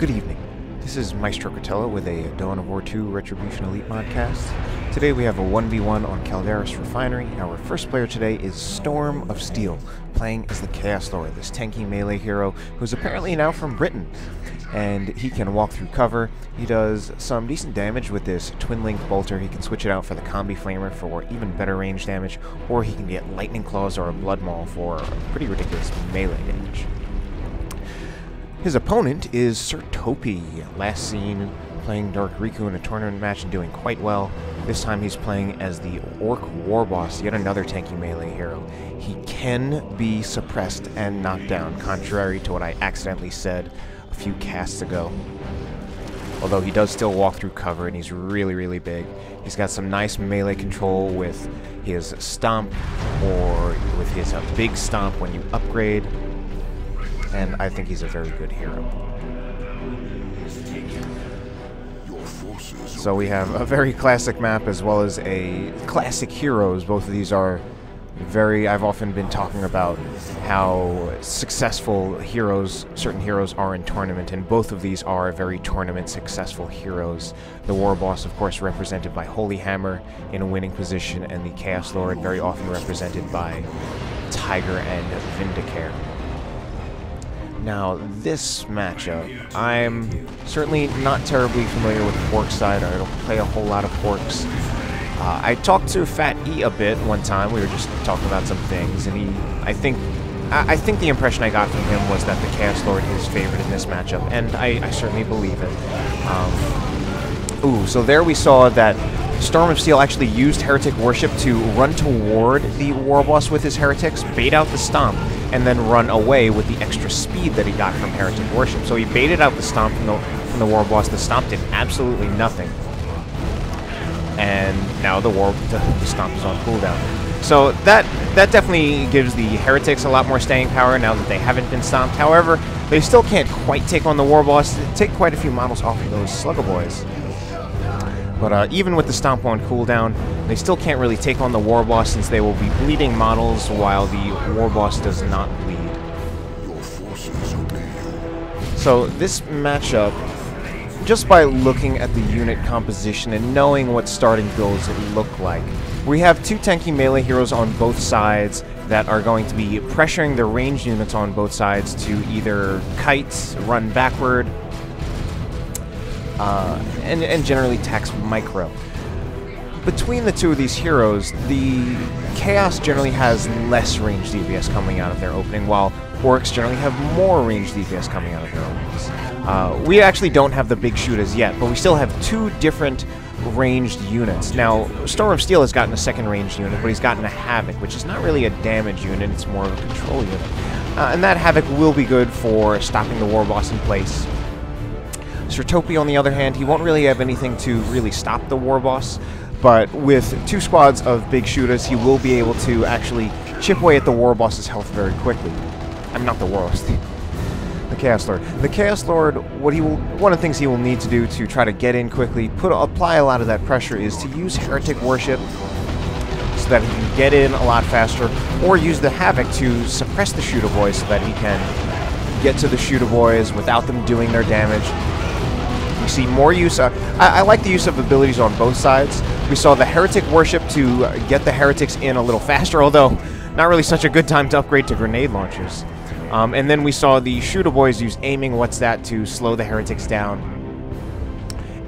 Good evening. This is Maestro Cotella with a Dawn of War 2 Retribution Elite modcast. Today we have a 1v1 on Calderis Refinery. Our first player today is Storm of Steel, playing as the Chaos Lord, this tanky melee hero who's apparently now from Britain. And he can walk through cover. He does some decent damage with this twin-link bolter. He can switch it out for the combi flamer for even better range damage, or he can get lightning claws or a blood maul for pretty ridiculous melee damage. His opponent is Sir Topi, last seen playing Dark Riku in a tournament match and doing quite well. This time he's playing as the Orc Warboss, yet another tanky melee hero. He can be suppressed and knocked down, contrary to what I accidentally said a few casts ago. Although he does still walk through cover and he's really big. He's got some nice melee control with his stomp or with his big stomp when you upgrade. And I think he's a very good hero. So we have a very classic map as well as a classic heroes. Both of these are very... I've often been talking about how successful heroes, certain heroes are in tournament, and both of these are very tournament successful heroes. The Warboss, of course, represented by Holy Hammer in a winning position, and the Chaos Lord very often represented by Tiger and Vindicare. Now, this matchup, I'm certainly not terribly familiar with the Orc side. I don't play a whole lot of Orcs. I talked to Fat E a bit one time. We were just talking about some things, and I think the impression I got from him was that the Chaos Lord is favored in this matchup, and I certainly believe it. So there we saw that Storm of Steel actually used Heretic Worship to run toward the Warboss with his Heretics, bait out the Stomp, and then run away with the extra speed that he got from Heretic Worship. So he baited out the Stomp from the Warboss. The Stomp did absolutely nothing. And now the Stomp is on cooldown. So that definitely gives the Heretics a lot more staying power now that they haven't been stomped. However, they still can't quite take on the Warboss. They take quite a few models off of those Slugger Boys. But even with the Stomp on cooldown, they still can't really take on the Warboss since they will be bleeding models while the Warboss does not bleed. So this matchup, just by looking at the unit composition and knowing what starting builds look like, we have two tanky melee heroes on both sides that are going to be pressuring the ranged units on both sides to either kite, run backward, and generally tax micro. Between the two of these heroes, the Chaos generally has less range DPS coming out of their opening, while Orcs generally have more range DPS coming out of their openings. We actually don't have the big shooters yet, but we still have two different ranged units. Now, Storm of Steel has gotten a second ranged unit, but he's gotten a Havoc, which is not really a damage unit, it's more of a control unit. And that Havoc will be good for stopping the Warboss in place. Sir Topi, on the other hand, he won't really have anything to really stop the Warboss, but with two squads of big shooters, he will be able to actually chip away at the Warboss's health very quickly. I'm not the Warboss, the Chaos Lord. The Chaos Lord, one of the things he will need to do to try to get in quickly, apply a lot of that pressure, is to use Heretic Worship so that he can get in a lot faster, or use the Havoc to suppress the Shooter Boys so that he can get to the Shooter Boys without them doing their damage. We see more use of... I like the use of abilities on both sides. We saw the Heretic Worship to get the Heretics in a little faster, although not really such a good time to upgrade to grenade launchers. And then we saw the Shooter Boys use aiming what's that to slow the Heretics down.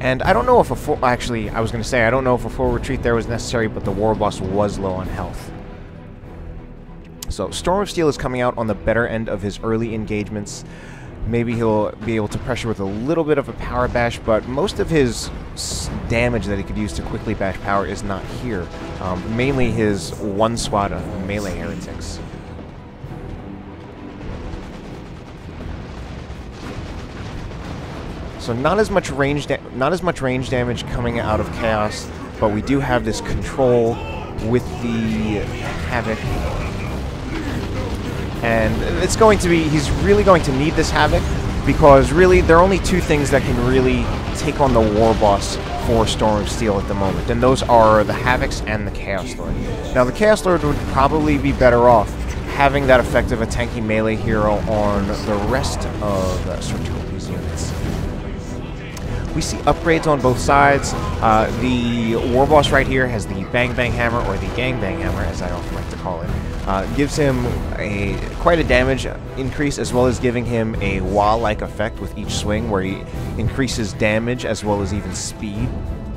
And I don't know if a full... Actually, I was going to say, I don't know if a full retreat there was necessary, but the Warboss was low on health. So Storm of Steel is coming out on the better end of his early engagements. Maybe he'll be able to pressure with a little bit of a power bash, but most of his damage that he could use to quickly bash power is not here. Mainly his one squad of melee heretics. So not as much range damage coming out of Chaos, but we do have this control with the Havoc. And it's going to be, he's really going to need this Havoc, because really there are only two things that can really take on the Warboss for Storm of Steel at the moment, and those are the Havocs and the Chaos Lord. Now the Chaos Lord would probably be better off having that effect of a tanky melee hero on the rest of Sir Topi's units. We see upgrades on both sides. The Warboss right here has the Bang Bang Hammer, or the Gang Bang Hammer, as I often like to call it. Gives him quite a damage increase, as well as giving him a wall-like effect with each swing, where he increases damage as well as even speed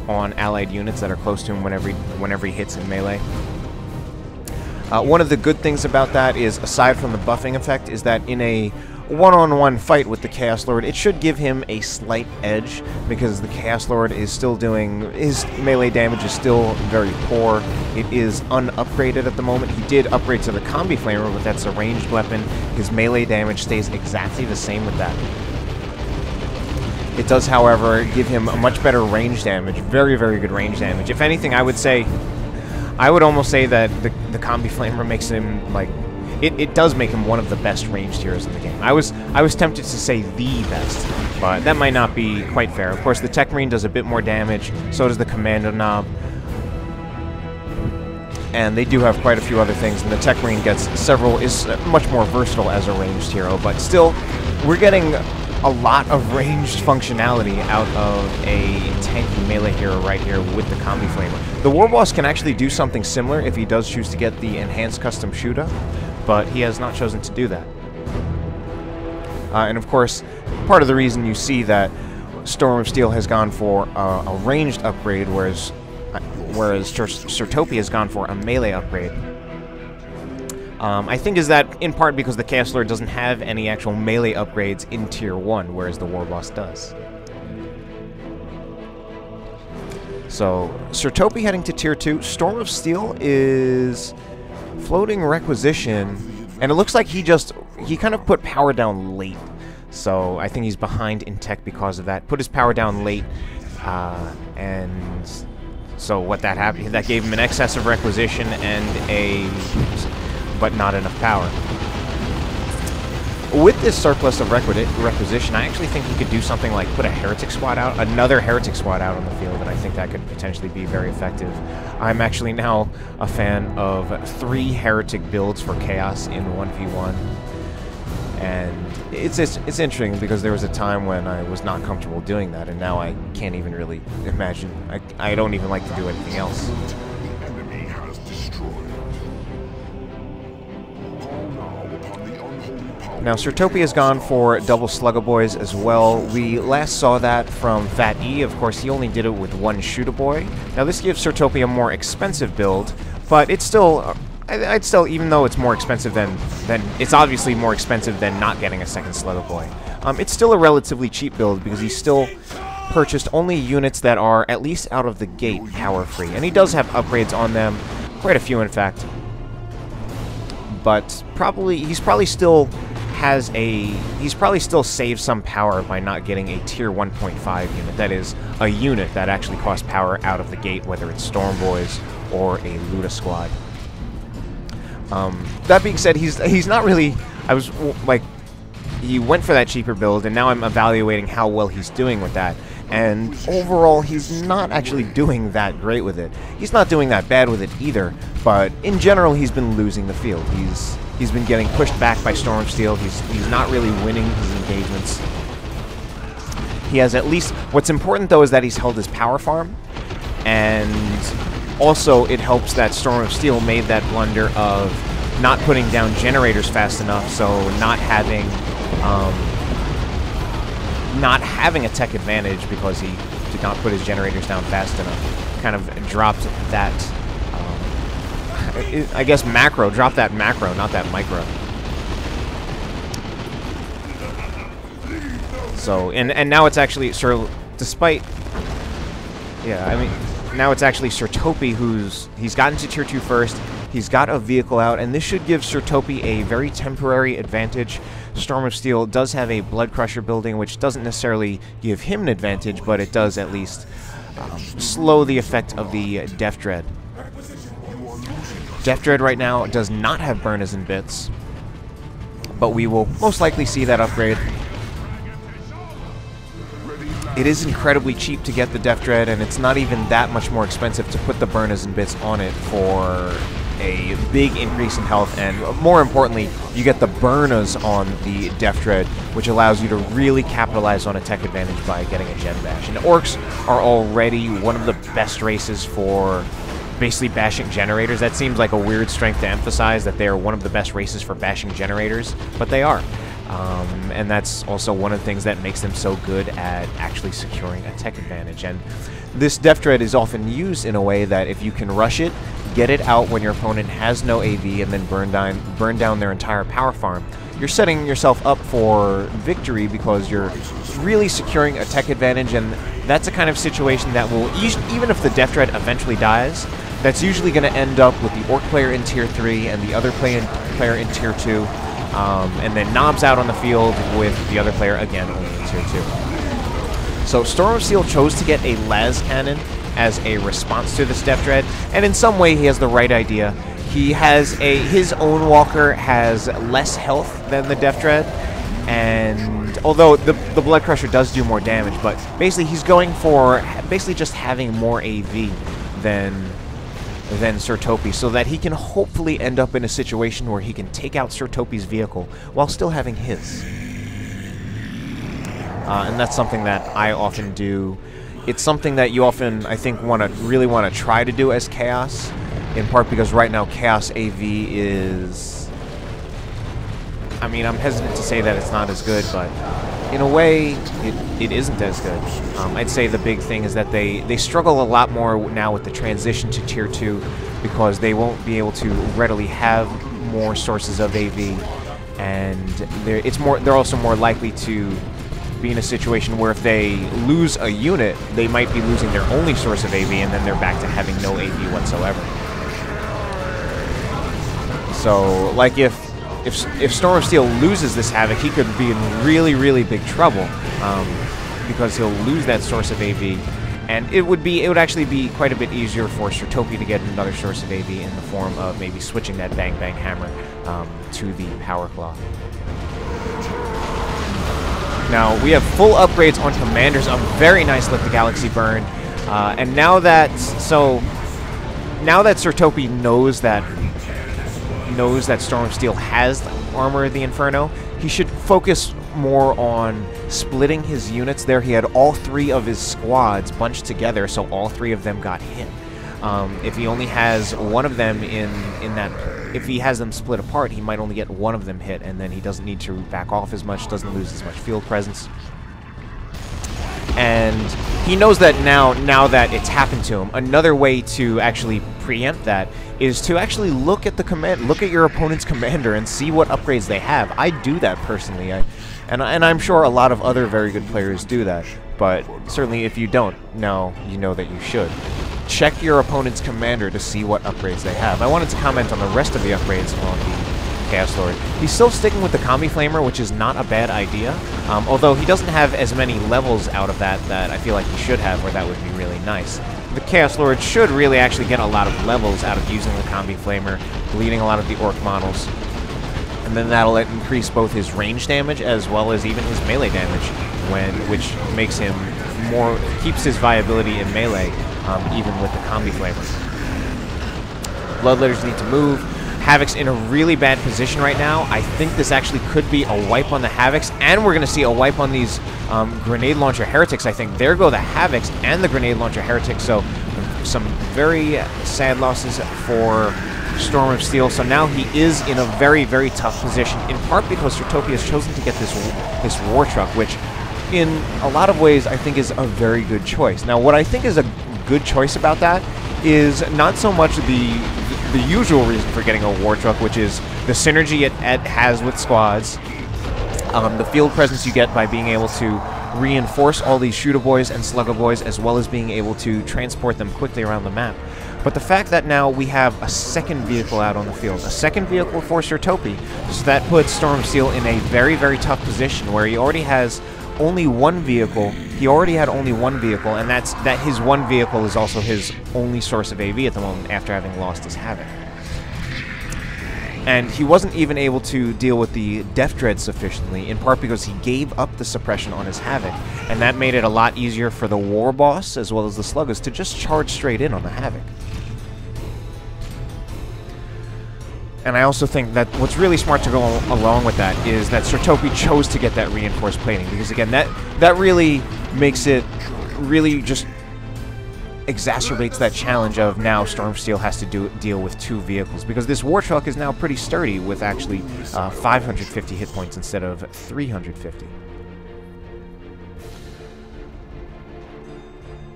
on allied units that are close to him whenever he hits in melee. One of the good things about that is, aside from the buffing effect, is that in a one-on-one fight with the Chaos Lord, it should give him a slight edge, because the Chaos Lord is still doing... his melee damage is still very poor. It is unupgraded at the moment. He did upgrade to the Combi Flamer, but that's a ranged weapon. His melee damage stays exactly the same with that. It does, however, give him a much better range damage. Very, very good range damage. If anything, I would almost say that the Combi Flamer makes him, like... It does make him one of the best ranged heroes in the game. I was tempted to say the best, but that might not be quite fair. Of course, the Tech Marine does a bit more damage, so does the Commando Knob. And they do have quite a few other things, and the Tech Marine is much more versatile as a ranged hero, but still, we're getting a lot of ranged functionality out of a tanky melee hero right here with the Combi Flamer. The Warboss can actually do something similar if he does choose to get the Enhanced Custom Shooter, but he has not chosen to do that. And of course, part of the reason you see that Storm of Steel has gone for a ranged upgrade, whereas Sir Topi has gone for a melee upgrade, I think is that in part because the Chaos Lord doesn't have any actual melee upgrades in Tier 1, whereas the Warboss does. So, Sir Topi heading to Tier 2. Storm of Steel is floating Requisition, and it looks like he kind of put power down late. So, I think he's behind in tech because of that. Put his power down late, and so what that happened, that gave him an excess of Requisition but not enough power. With this surplus of Requisition, I actually think he could do something like put a Heretic Squad out, another Heretic Squad out on the field, and I think that could potentially be very effective. I'm actually now a fan of 3 Heretic builds for Chaos in 1v1, and it's interesting because there was a time when I was not comfortable doing that, and now I can't even really imagine. I don't even like to do anything else. Now, Sir Topi has gone for double Slugger Boys as well. We last saw that from Fat E. Of course, he only did it with 1 Shooter Boy. Now, this gives Sir Topi a more expensive build, but it's still... I'd still, even though it's more expensive than it's obviously more expensive than not getting a second Slugger Boy. It's still a relatively cheap build because he still purchased only units that are, at least out of the gate, power-free. And he does have upgrades on them, quite a few in fact. But he's probably still saved some power by not getting a tier 1.5 unit. That is, a unit that actually costs power out of the gate, whether it's Storm Boys or a Luda Squad. That being said, he's not really... he went for that cheaper build, and now I'm evaluating how well he's doing with that. And overall, he's not actually doing that great with it. He's not doing that bad with it either, but in general, he's been losing the field. He's been getting pushed back by Storm of Steel. He's not really winning his engagements. He has at least... What's important, though, is that he's held his power farm, and also it helps that Storm of Steel made that blunder of not putting down generators fast enough, so not having a tech advantage because he did not put his generators down fast enough. Kind of dropped that, I guess macro, dropped that macro, not that micro. So, and now it's actually, despite, yeah, I mean, now it's actually Sir Topi he's gotten to tier 2 first, he's got a vehicle out, and this should give Sir Topi a very temporary advantage. Storm of Steel does have a Blood Crusher building, which doesn't necessarily give him an advantage, but it does at least slow the effect of the Death Dread. Death Dread right now does not have Burners and Bits, but we will most likely see that upgrade. It is incredibly cheap to get the Death Dread, and it's not even that much more expensive to put the Burners and Bits on it for a big increase in health, and more importantly, you get the burners on the Death Dread, which allows you to really capitalize on a tech advantage by getting a Gen Bash. And Orcs are already one of the best races for basically bashing generators. That seems like a weird strength to emphasize, that they are one of the best races for bashing generators, but they are. And that's also one of the things that makes them so good at actually securing a tech advantage. And this Death Dread is often used in a way that if you can rush it, get it out when your opponent has no AV, and then burn down their entire power farm, you're setting yourself up for victory because you're really securing a tech advantage. And that's a kind of situation that will, even if the Death Dread eventually dies, that's usually going to end up with the Orc player in Tier 3 and the other player in Tier 2, and then Knobs out on the field with the other player, again, only in Tier 2. So Storm of Steel chose to get a las cannon as a response to this Death Dread, and in some way he has the right idea. He has his own walker has less health than the Death Dread, and although the Blood Crusher does do more damage, but basically he's going for basically just having more AV than Sir Topi, so that he can hopefully end up in a situation where he can take out Sir Topi's vehicle while still having his. And that's something that I often do. It's something that you often, I think, really want to try to do as Chaos, in part because right now Chaos AV is... I mean, I'm hesitant to say that it's not as good, but in a way, it isn't as good. I'd say the big thing is that they struggle a lot more now with the transition to Tier 2, because they won't be able to readily have more sources of AV, and they're also more likely to be in a situation where if they lose a unit, they might be losing their only source of AV, and then they're back to having no AV whatsoever. So, like if Storm of Steel loses this Havoc, he could be in really, really big trouble, because he'll lose that source of AV, and it would actually be quite a bit easier for Sir Topi to get another source of AV in the form of maybe switching that Bang Bang Hammer to the Power Claw. Now, we have full upgrades on Commanders, a very nice Lift the Galaxy burn, and now that Sir Topi knows that Storm of Steel has Armor of the Inferno, he should focus more on splitting his units there. He had all three of his squads bunched together, so all three of them got hit. If he only has one of them if he has them split apart, he might only get one of them hit, and then he doesn't need to back off as much, doesn't lose as much field presence. And he knows that now that it's happened to him, another way to actually preempt that is to actually look at your opponent's commander and see what upgrades they have. I do that personally, and I'm sure a lot of other very good players do that, but certainly if you don't, now you know that you should. Check your opponent's commander to see what upgrades they have. I wanted to comment on the rest of the upgrades on the Chaos Lord. He's still sticking with the Combi Flamer, which is not a bad idea, although he doesn't have as many levels out of that I feel like he should have, or that would be really nice. The Chaos Lord should really actually get a lot of levels out of using the Combi Flamer, bleeding a lot of the Orc models, and then that'll increase both his range damage as well as even his melee damage, which makes him keeps his viability in melee, even with the Combi Flamer. Bloodletters need to move. Havoc's in a really bad position right now. I think this actually could be a wipe on the Havocs, and we're going to see a wipe on these Grenade Launcher Heretics. I think there go the Havocs and the Grenade Launcher Heretics, so some very sad losses for Storm of Steel. So now he is in a very, very tough position, in part because Sir Topi has chosen to get this War Truck, which in a lot of ways I think is a very good choice. Now, what I think is a good choice about that is not so much the usual reason for getting a War Truck, which is the synergy it has with squads, the field presence you get by being able to reinforce all these Shooter Boys and Slugger Boys, as well as being able to transport them quickly around the map. But the fact that now we have a second vehicle out on the field, a second vehicle for Sir Topi, so that puts Storm of Steel in a very, very tough position where he already has only one vehicle. He already had only one vehicle, and that his one vehicle is also his only source of AV at the moment after having lost his Havoc. And he wasn't even able to deal with the Death Dread sufficiently, in part because he gave up the suppression on his Havoc, and that made it a lot easier for the Warboss, as well as the Sluggers, to just charge straight in on the Havoc. And I also think that what's really smart to go along with that is that Sir Topi chose to get that reinforced plating, because again, that really makes it really just exacerbates that challenge of now Stormsteel has to deal with 2 vehicles, because this war truck is now pretty sturdy with actually 550 hit points instead of 350.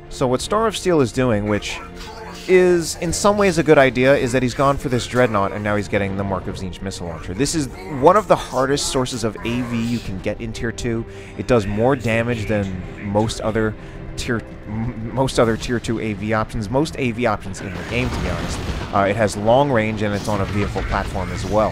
So what Storm of Steel is doing, which is in some ways a good idea, is that he's gone for this Dreadnought and now he's getting the Mark of Tzeentch missile launcher. This is one of the hardest sources of AV you can get in Tier 2. It does more damage than most other Tier 2 AV options, most AV options in the game, to be honest. It has long range and it's on a vehicle platform as well.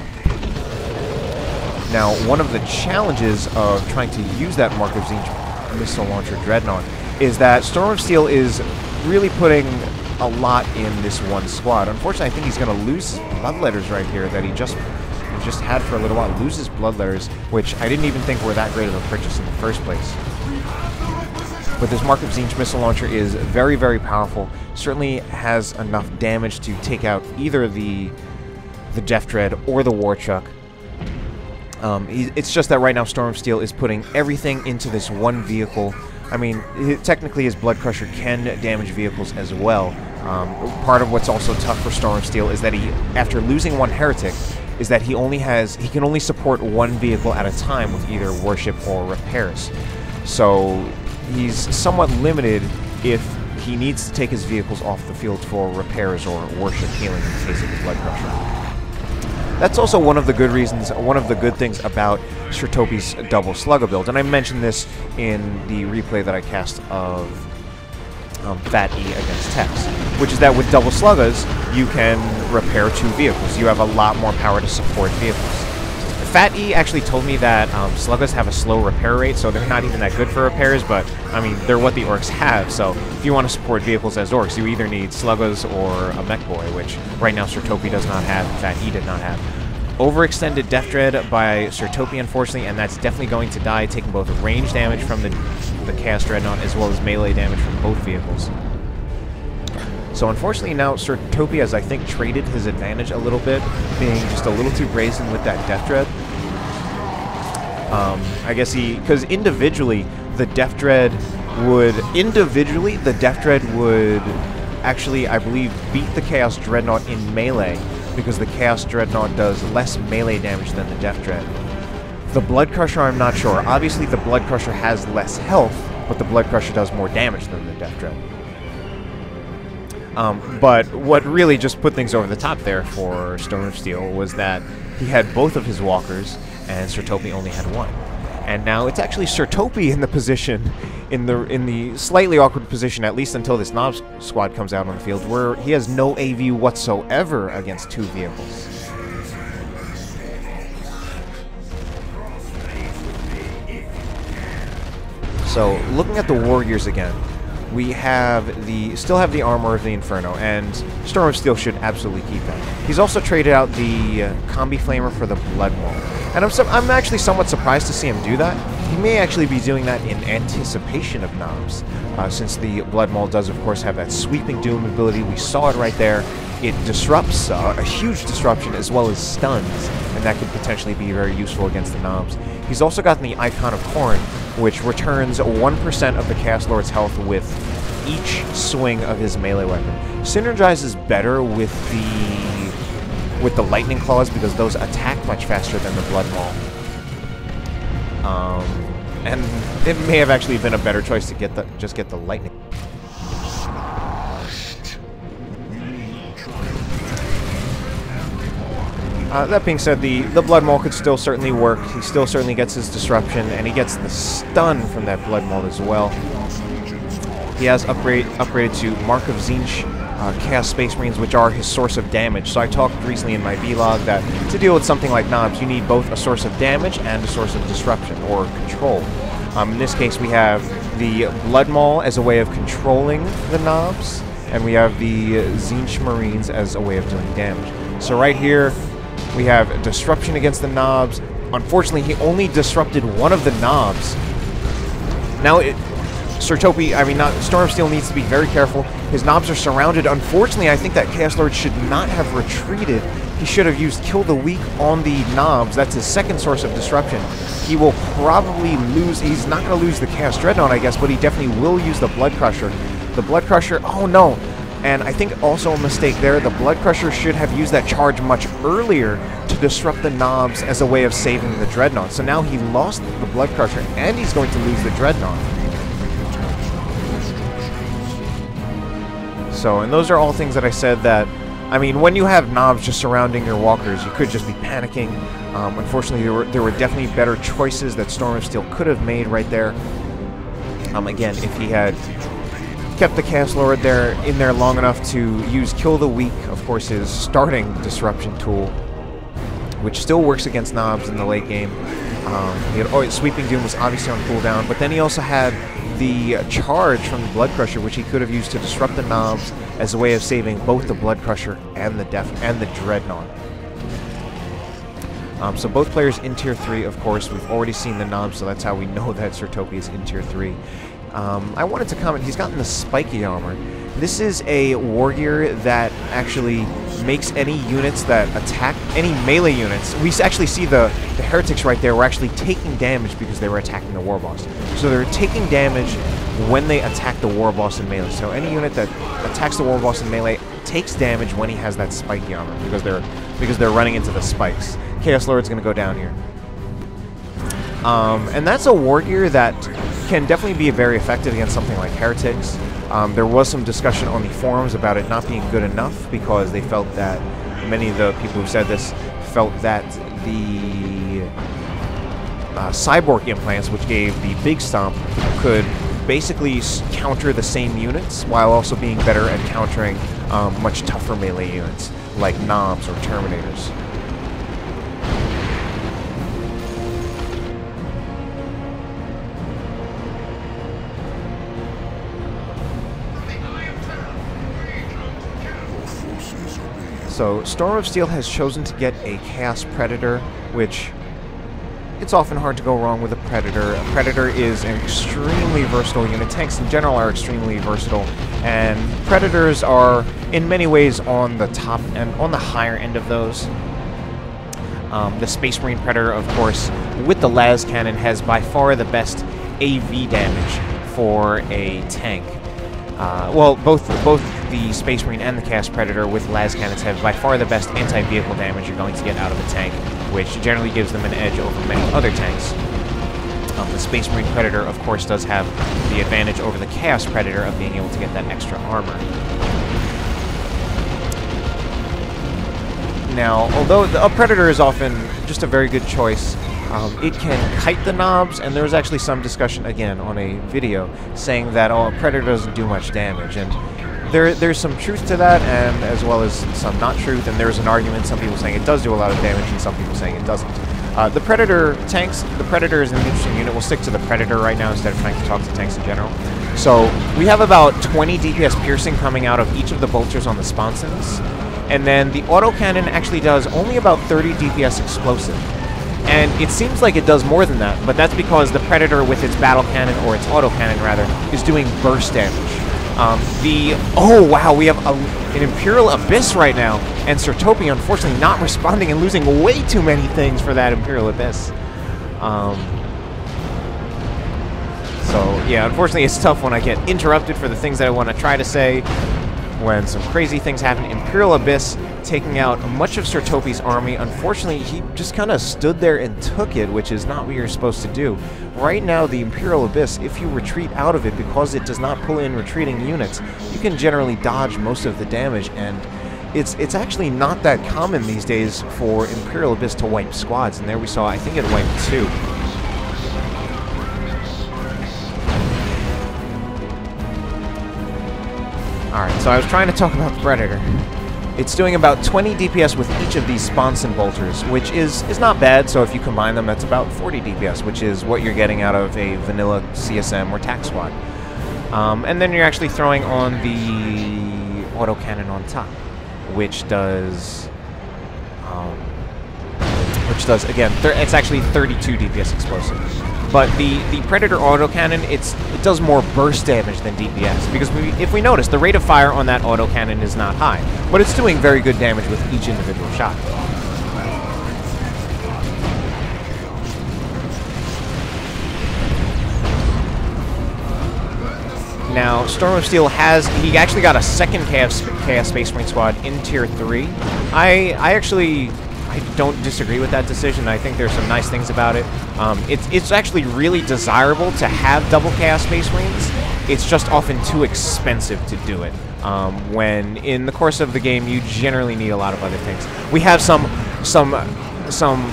Now, one of the challenges of trying to use that Mark of Tzeentch missile launcher Dreadnought is that Storm of Steel is really putting a lot in this one squad. Unfortunately, I think he's going to lose his Bloodletters right here that he just had for a little while. Loses Bloodletters, which I didn't even think were that great of a purchase in the first place. But this Mark of Tzeentch missile launcher is very, very powerful. Certainly has enough damage to take out either the Death Dread or the War Chuck. It's just that right now Storm of Steel is putting everything into this one vehicle. I mean, technically his Blood Crusher can damage vehicles as well. Part of what's also tough for Storm of Steel is that he, after losing one Heretic, is that he can only support one vehicle at a time with either Warship or Repairs. So he's somewhat limited if he needs to take his vehicles off the field for Repairs or Warship healing in case of the Blood Crusher. That's also one of the good reasons, one of the good things about Sir Topi's double Slugga build, and I mentioned this in the replay that I cast of Fat E against Tex, which is that with double Sluggas, you can repair 2 vehicles. You have a lot more power to support vehicles. Fat E actually told me that Sluggas have a slow repair rate, so they're not even that good for repairs, but, I mean, they're what the Orcs have, so if you want to support vehicles as Orcs, you either need Sluggas or a Mech Boy, which right now Sir Topi does not have, and Fat E did not have. Overextended Death Dread by Sir Topi, unfortunately, and that's definitely going to die, taking both range damage from the Chaos Dreadnought as well as melee damage from both vehicles. So unfortunately now Sir Topi has, I think, traded his advantage a little bit, being just a little too brazen with that Death Dread. I guess because individually the Death Dread would actually, I believe, beat the Chaos Dreadnought in melee, because the Chaos Dreadnought does less melee damage than the Death Dread. The Blood Crusher, I'm not sure. Obviously the Blood Crusher has less health, but the Blood Crusher does more damage than the Death Dread. But what really just put things over the top there for Storm of Steel was that he had both of his walkers, and Sir Topi only had one. And now it's actually Sir Topi in the position, in the slightly awkward position, at least until this Nob squad comes out on the field, where he has no AV whatsoever against 2 vehicles. So, looking at the Warriors again, we have still have the Armor of the Inferno, and Storm of Steel should absolutely keep that. He's also traded out the Combi Flamer for the Blood Maul. And I'm actually somewhat surprised to see him do that. He may actually be doing that in anticipation of Knobs, since the Blood Maul does, of course, have that Sweeping Doom ability. We saw it right there. It disrupts, a huge disruption, as well as stuns, and that could potentially be very useful against the Knobs. He's also gotten the Icon of Khorne, which returns 1% of the Chaos Lord's health with each swing of his melee weapon. Synergizes better with the Lightning Claws, because those attack much faster than the Blood Maul. And it may have actually been a better choice to just get the Lightning. That being said, the Blood Maul could still certainly work. He still certainly gets his disruption, and he gets the stun from that Blood Maul as well. He has upgraded to Mark of Tzeentch Chaos Space Marines, which are his source of damage. So I talked recently in my vlog that to deal with something like Knobs, you need both a source of damage and a source of disruption, or control. In this case, we have the Blood Maul as a way of controlling the Knobs, and we have the Tzeentch Marines as a way of doing damage. So right here, we have disruption against the Knobs. Unfortunately, he only disrupted one of the Knobs. Now, Sir Topi, Storm of Steel needs to be very careful. His Knobs are surrounded. Unfortunately, I think that Chaos Lord should not have retreated. he should have used Kill the Weak on the knobs. That's his second source of disruption. He will probably lose. He's not going to lose the Chaos Dreadnought, I guess, but he definitely will use the Blood Crusher. The Blood Crusher, oh no. And I think also a mistake there, the Blood Crusher should have used that charge much earlier to disrupt the knobs as a way of saving the Dreadnought. So now he lost the Blood Crusher, and he's going to lose the Dreadnought. So, and those are all things that I said that, I mean, when you have knobs just surrounding your walkers, you could just be panicking. Unfortunately, there were definitely better choices that Storm of Steel could have made right there. Again, if he had kept the Chaos Lord there in there long enough to use Kill the Weak, of course, his starting disruption tool, which still works against knobs in the late game. Sweeping Doom was obviously on cooldown, but then he also had the charge from the Blood Crusher, which he could have used to disrupt the knobs as a way of saving both the Blood Crusher and the Dreadnought. So both players in Tier 3, of course. We've already seen the knobs, so that's how we know that Sir Topi is in Tier 3. I wanted to comment, he's gotten the spiky armor. This is a war gear that actually makes any units that attack, any melee units. We actually see the heretics right there were actually taking damage because they were attacking the Warboss. So they're taking damage when they attack the Warboss in melee. So any unit that attacks the Warboss in melee takes damage when he has that spiky armor because they're running into the spikes. Chaos Lord's going to go down here. And that's a war gear that can definitely be very effective against something like heretics. There was some discussion on the forums about it not being good enough because they felt that, many of the people who said this felt that the cyborg implants, which gave the big stomp, could basically counter the same units while also being better at countering much tougher melee units like knobs or terminators. So, Storm of Steel has chosen to get a Chaos Predator, which it's often hard to go wrong with a Predator. A Predator is an extremely versatile unit. Tanks in general are extremely versatile, and Predators are in many ways on the top and on the higher end of those. The Space Marine Predator, of course, with the las cannon, has by far the best AV damage for a tank. Well, both the Space Marine and the Chaos Predator with las cannons have by far the best anti-vehicle damage you're going to get out of a tank, which generally gives them an edge over many other tanks. The Space Marine Predator, of course, does have the advantage over the Chaos Predator of being able to get that extra armor. Now, although a Predator is often just a very good choice, it can kite the knobs, and there was actually some discussion, again, on a video, saying that, oh, a Predator doesn't do much damage, and there's some truth to that, and as well as some not truth, and there's an argument, some people saying it does do a lot of damage, and some people saying it doesn't. The Predator tanks, the Predator is an interesting unit. We'll stick to the Predator right now instead of trying to talk to tanks in general. So, we have about 20 DPS piercing coming out of each of the bolters on the sponsons, and then the autocannon actually does only about 30 DPS explosive. And it seems like it does more than that, but that's because the Predator with its battle cannon, or its autocannon rather, is doing burst damage. Oh wow, we have an Imperial Abyss right now, and Sir Topi unfortunately not responding and losing way too many things for that Imperial Abyss. So yeah, unfortunately it's tough when I get interrupted for the things that I want to try to say, when some crazy things happen. Imperial Abyss taking out much of Sir Topi's army. Unfortunately, he just kind of stood there and took it, which is not what you're supposed to do. Right now, the Imperial Abyss, if you retreat out of it, because it does not pull in retreating units, you can generally dodge most of the damage, and it's actually not that common these days for Imperial Abyss to wipe squads, and there we saw, I think it wiped 2. Alright, so I was trying to talk about the Predator. It's doing about 20 DPS with each of these sponson bolters, which is not bad, so if you combine them, that's about 40 DPS, which is what you're getting out of a vanilla CSM or TAC squad. And then you're actually throwing on the autocannon on top, which does, again, it's actually 32 DPS explosive. But the Predator autocannon, it does more burst damage than DPS, because if we notice, the rate of fire on that autocannon is not high, but it's doing very good damage with each individual shot. Now, Storm of Steel he actually got a second Chaos Space Marine squad in Tier 3. I don't disagree with that decision. I think there's some nice things about it. It's actually really desirable to have double Chaos Space Marines. It's just often too expensive to do it. When in the course of the game, you generally need a lot of other things. We have some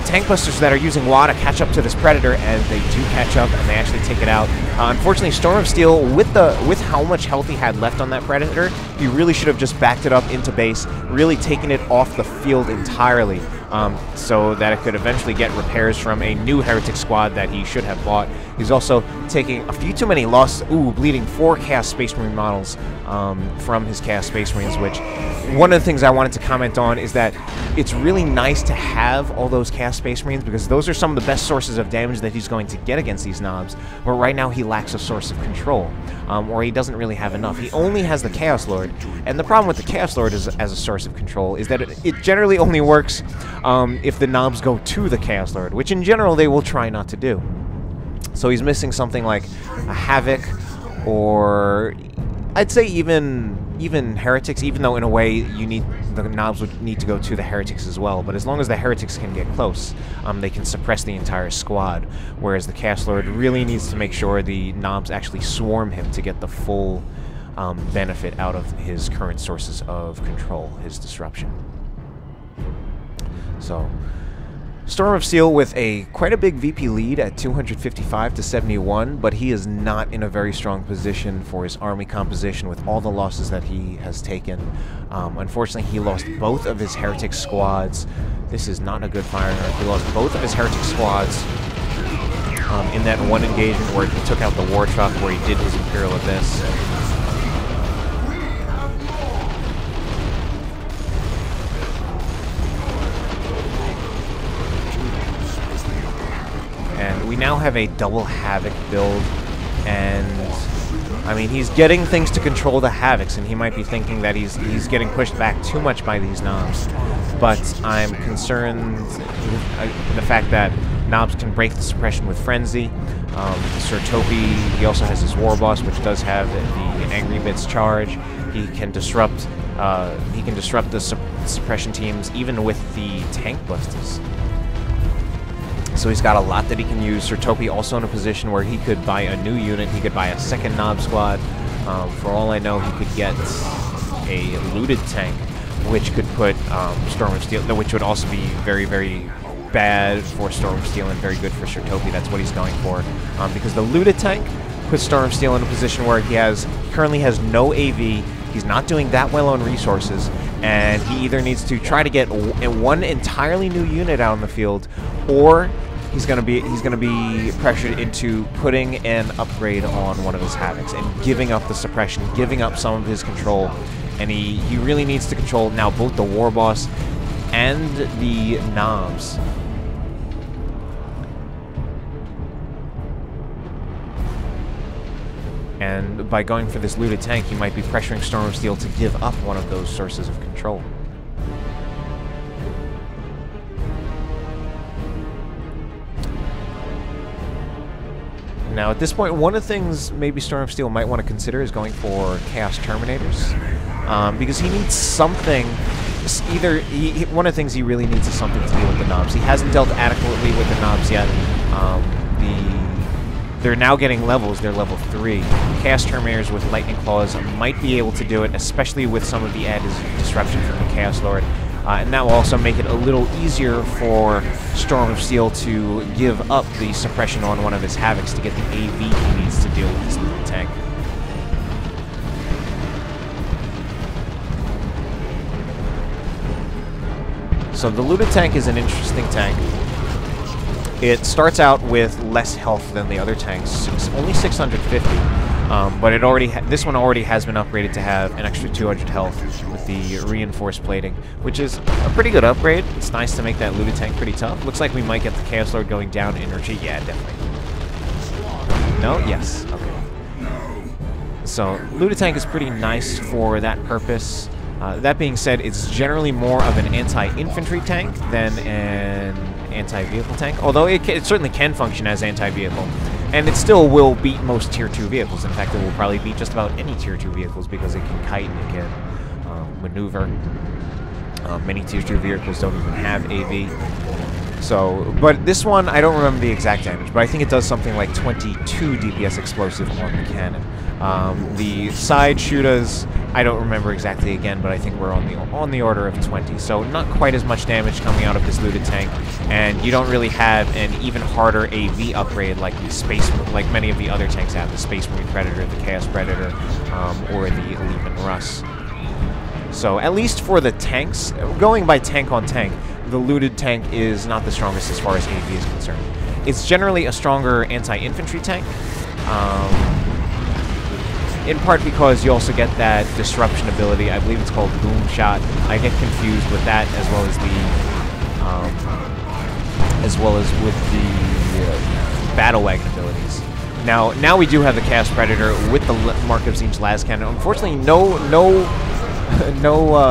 tank busters that are using WA to catch up to this Predator, and they do catch up, and they actually take it out. Unfortunately, Storm of Steel, with how much health he had left on that Predator, he really should have just backed it up into base, really taken it off the field entirely, so that it could eventually get repairs from a new Heretic squad that he should have bought. He's also taking a few too many losses. Ooh, bleeding 4 Chaos Space Marine models from his Chaos Space Marines, which one of the things I wanted to comment on is that it's really nice to have all those Chaos Space Marines, because those are some of the best sources of damage that he's going to get against these knobs, but right now he lacks a source of control, or he doesn't really have enough. He only has the Chaos Lord, and the problem with the Chaos Lord as a source of control is that it generally only works if the knobs go to the Chaos Lord, which in general they will try not to do. So he's missing something like a Havoc, or I'd say even Heretics, even though in a way the knobs would need to go to the Heretics as well. But as long as the Heretics can get close, they can suppress the entire squad, whereas the Chaos Lord really needs to make sure the knobs actually swarm him to get the full benefit out of his current sources of control, his disruption. So Storm of Steel with quite a big VP lead at 255 to 71, but he is not in a very strong position for his army composition with all the losses that he has taken. Unfortunately, he lost both of his Heretic squads. This is not a good firing rate. He lost both of his Heretic squads in that one engagement where he took out the War Truck, where he did his Imperial Abyss. And we now have a double Havoc build, and I mean, he's getting things to control the Havocs, and he might be thinking that he's getting pushed back too much by these knobs. But I'm concerned with the fact that knobs can break the suppression with Frenzy. Sir Topi, he also has his Warboss, which does have the Angry Bits charge. He can disrupt the suppression teams even with the tank busters. So he's got a lot that he can use. Sir Topi also in a position where he could buy a new unit. He could buy a second Knob squad. For all I know, he could get a looted tank, which could put Storm of Steel, which would also be very, very bad for Storm of Steel and very good for Sir Topi. That's what he's going for. Because the looted tank puts Storm of Steel in a position where he currently has no AV. He's not doing that well on resources, and he either needs to try to get one entirely new unit out on the field, or he's gonna be pressured into putting an upgrade on one of his Havocs and giving up the suppression, giving up some of his control. And he really needs to control now both the Warboss and the knobs. And by going for this looted tank, he might be pressuring Storm of Steel to give up one of those sources of control. Now, at this point, one of the things maybe Storm of Steel might want to consider is going for Chaos Terminators, because he needs something. One of the things he really needs is something to deal with the knobs. He hasn't dealt adequately with the knobs yet. They're now getting levels. They're level 3. Chaos Terminators with Lightning Claws might be able to do it, especially with some of the added disruption from the Chaos Lord. And that will also make it a little easier for Storm of Steel to give up the suppression on one of his Havocs to get the AV he needs to deal with this little tank. So the looted tank is an interesting tank. It starts out with less health than the other tanks. It's only 650, but this one already has been upgraded to have an extra 200 health with the reinforced plating, which is a pretty good upgrade. It's nice to make that looted tank pretty tough. Looks like we might get the Chaos Lord going down energy. Yeah, definitely. No? Yes. Okay. So, looted tank is pretty nice for that purpose. That being said, it's generally more of an anti-infantry tank than an anti-vehicle tank, although it certainly can function as anti-vehicle. And it still will beat most Tier 2 vehicles. In fact, it will probably beat just about any Tier 2 vehicles because it can kite and it can maneuver. Many Tier 2 vehicles don't even have AV. So, but this one, I don't remember the exact damage, but I think it does something like 22 DPS explosive on the cannon. The side shooters, I don't remember exactly again, but I think we're on the order of 20. So not quite as much damage coming out of this looted tank, and you don't really have an even harder AV upgrade like like many of the other tanks have, the Space Marine Predator, the Chaos Predator, or the Elite Russ. So at least for the tanks, going by tank on tank, the looted tank is not the strongest as far as AV is concerned. It's generally a stronger anti-infantry tank, in part because you also get that disruption ability. I believe it's called Boom Shot. I get confused with that as well as with the Battle Wagon abilities. Now we do have the Chaos Predator with the Mark of Zinj las cannon. Unfortunately, no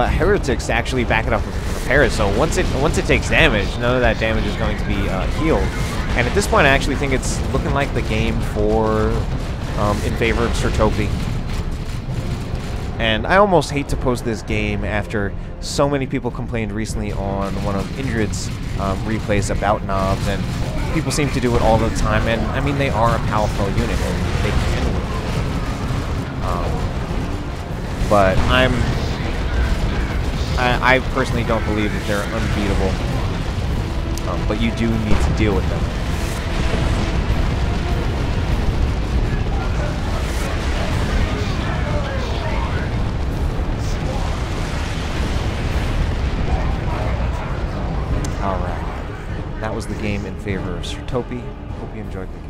heretics to actually back it up and repair it. So once it takes damage, none of that damage is going to be healed. And at this point, I actually think it's looking like the game for in favor of Sir Topi. And I almost hate to post this game after so many people complained recently on one of Indrid's replays about knobs, and people seem to do it all the time. And I mean, they are a powerful unit, and they can win. But I personally don't believe that they're unbeatable. But you do need to deal with them. Alright. That was the game in favor of Sir Topi. Hope you enjoyed the game.